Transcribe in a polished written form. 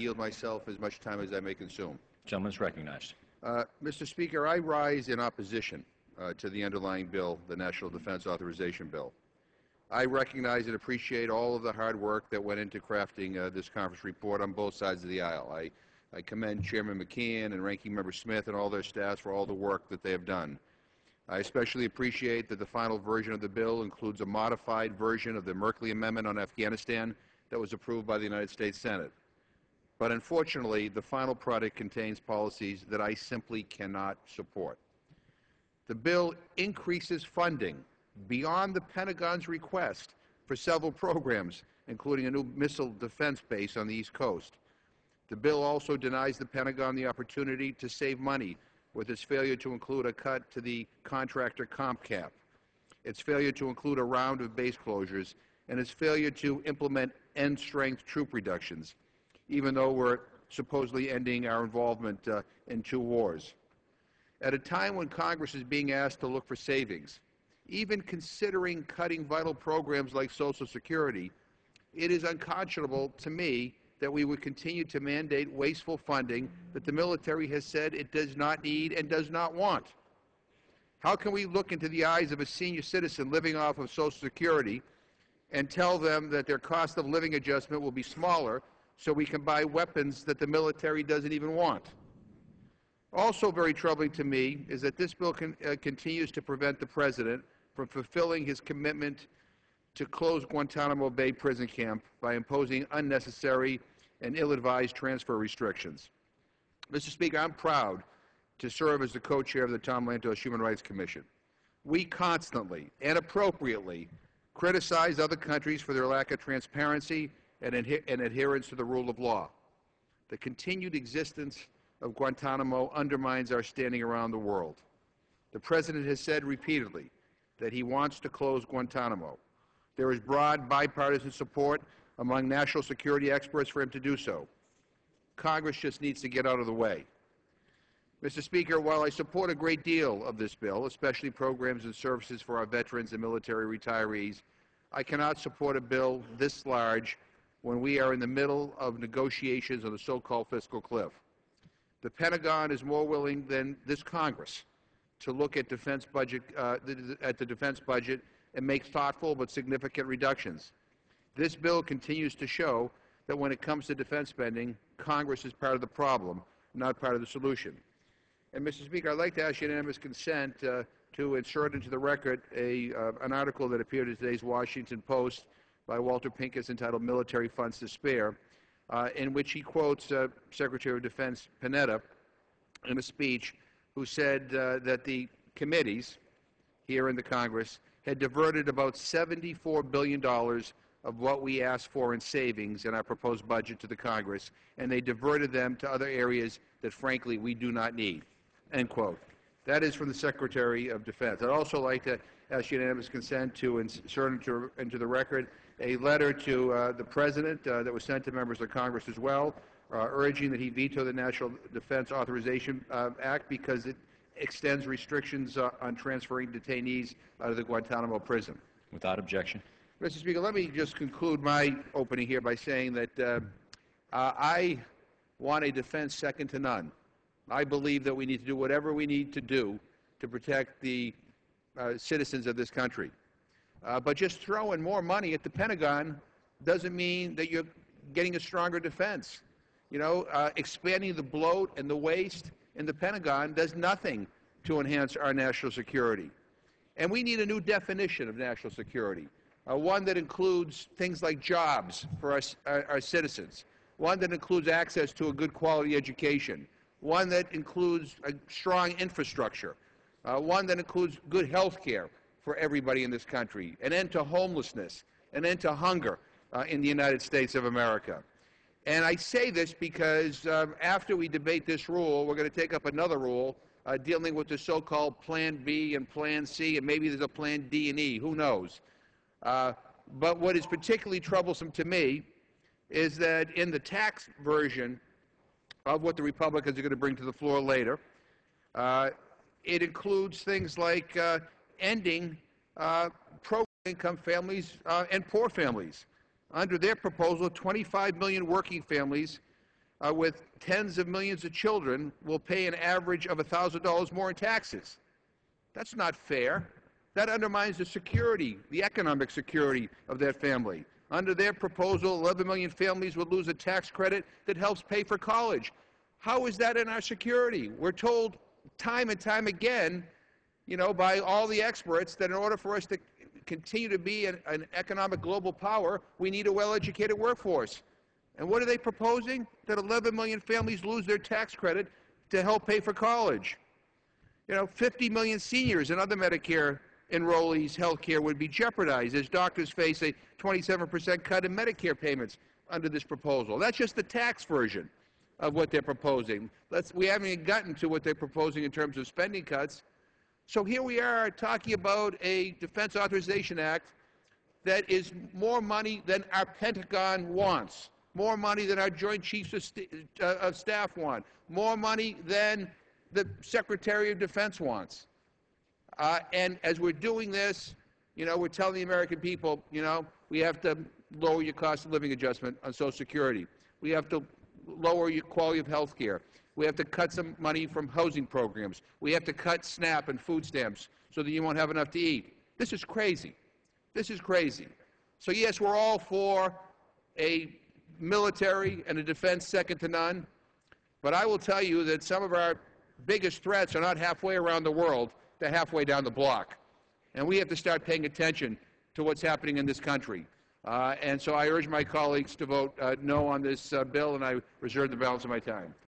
yield myself as much time as I may consume. The gentleman is recognized. Mr. Speaker, I rise in opposition to the underlying bill, the National Defense Authorization Bill. I recognize and appreciate all of the hard work that went into crafting this conference report on both sides of the aisle. I commend Chairman McKeon and Ranking Member Smith and all their staffs for all the work that they have done. I especially appreciate that the final version of the bill includes a modified version of the Merkley Amendment on Afghanistan that was approved by the United States Senate. But unfortunately, the final product contains policies that I simply cannot support. The bill increases funding beyond the Pentagon's request for several programs, including a new missile defense base on the East Coast. The bill also denies the Pentagon the opportunity to save money with its failure to include a cut to the contractor comp cap, its failure to include a round of base closures, and its failure to implement end-strength troop reductions, even though we're supposedly ending our involvement in 2 wars. At a time when Congress is being asked to look for savings, even considering cutting vital programs like Social Security, it is unconscionable to me that we would continue to mandate wasteful funding that the military has said it does not need and does not want. How can we look into the eyes of a senior citizen living off of Social Security and tell them that their cost of living adjustment will be smaller so we can buy weapons that the military doesn't even want? Also very troubling to me is that this bill continues to prevent the President from fulfilling his commitment to close Guantanamo Bay prison camp by imposing unnecessary and ill-advised transfer restrictions. Mr. Speaker, I'm proud to serve as the co-chair of the Tom Lantos Human Rights Commission. We constantly and appropriately criticize other countries for their lack of transparency and adherence to the rule of law. The continued existence of Guantanamo undermines our standing around the world. The President has said repeatedly that he wants to close Guantanamo. There is broad bipartisan support among national security experts for him to do so. Congress just needs to get out of the way. Mr. Speaker, while I support a great deal of this bill, especially programs and services for our veterans and military retirees, I cannot support a bill this large when we are in the middle of negotiations on the so-called fiscal cliff. The Pentagon is more willing than this Congress to look at the defense budget and make thoughtful but significant reductions. This bill continues to show that when it comes to defense spending, Congress is part of the problem, not part of the solution. And, Mr. Speaker, I'd like to ask unanimous consent to insert into the record an article that appeared in today's Washington Post by Walter Pincus entitled "Military Funds to Spare," in which he quotes Secretary of Defense Panetta in a speech who said that the committees here in the Congress had diverted about $74 billion of what we asked for in savings in our proposed budget to the Congress, and they diverted them to other areas that, frankly, we do not need, end quote. That is from the Secretary of Defense. I'd also like to ask unanimous consent to insert into the record a letter to the President that was sent to members of Congress as well, urging that he veto the National Defense Authorization Act because it extends restrictions on transferring detainees out of the Guantanamo prison. Without objection. Mr. Speaker, let me just conclude my opening here by saying that I want a defense second to none. I believe that we need to do whatever we need to do to protect the citizens of this country. But just throwing more money at the Pentagon doesn't mean that you're getting a stronger defense. You know, expanding the bloat and the waste in the Pentagon does nothing to enhance our national security. And we need a new definition of national security, one that includes things like jobs for our citizens, one that includes access to a good quality education, one that includes a strong infrastructure, one that includes good health care for everybody in this country, an end to homelessness, an end to hunger in the United States of America. And I say this because after we debate this rule, we're going to take up another rule dealing with the so-called Plan B and Plan C, and maybe there's a Plan D and E, who knows. But what is particularly troublesome to me is that in the tax version of what the Republicans are going to bring to the floor later, it includes things like ending pro-income families and poor families. Under their proposal, 25 million working families with tens of millions of children will pay an average of $1,000 more in taxes. That's not fair. That undermines the security, the economic security of that family. Under their proposal, 11 million families would lose a tax credit that helps pay for college. How is that in our security? We're told time and time again, by all the experts that in order for us to continue to be an economic global power, we need a well-educated workforce. And what are they proposing? That 11 million families lose their tax credit to help pay for college. 50 million seniors and other Medicare enrollees' health care would be jeopardized as doctors face a 27% cut in Medicare payments under this proposal. That's just the tax version of what they're proposing. We haven't even gotten to what they're proposing in terms of spending cuts. So here we are talking about a Defense Authorization Act that is more money than our Pentagon wants, more money than our Joint Chiefs of Staff want, more money than the Secretary of Defense wants. And as we're doing this, we're telling the American people, we have to lower your cost of living adjustment on Social Security. We have to lower your quality of health care. We have to cut some money from housing programs. We have to cut SNAP and food stamps so that you won't have enough to eat. This is crazy. This is crazy. So yes, we're all for a military and a defense second to none, but I will tell you that some of our biggest threats are not halfway around the world, they're halfway down the block. And we have to start paying attention to what's happening in this country. And so I urge my colleagues to vote no on this bill, and I reserve the balance of my time.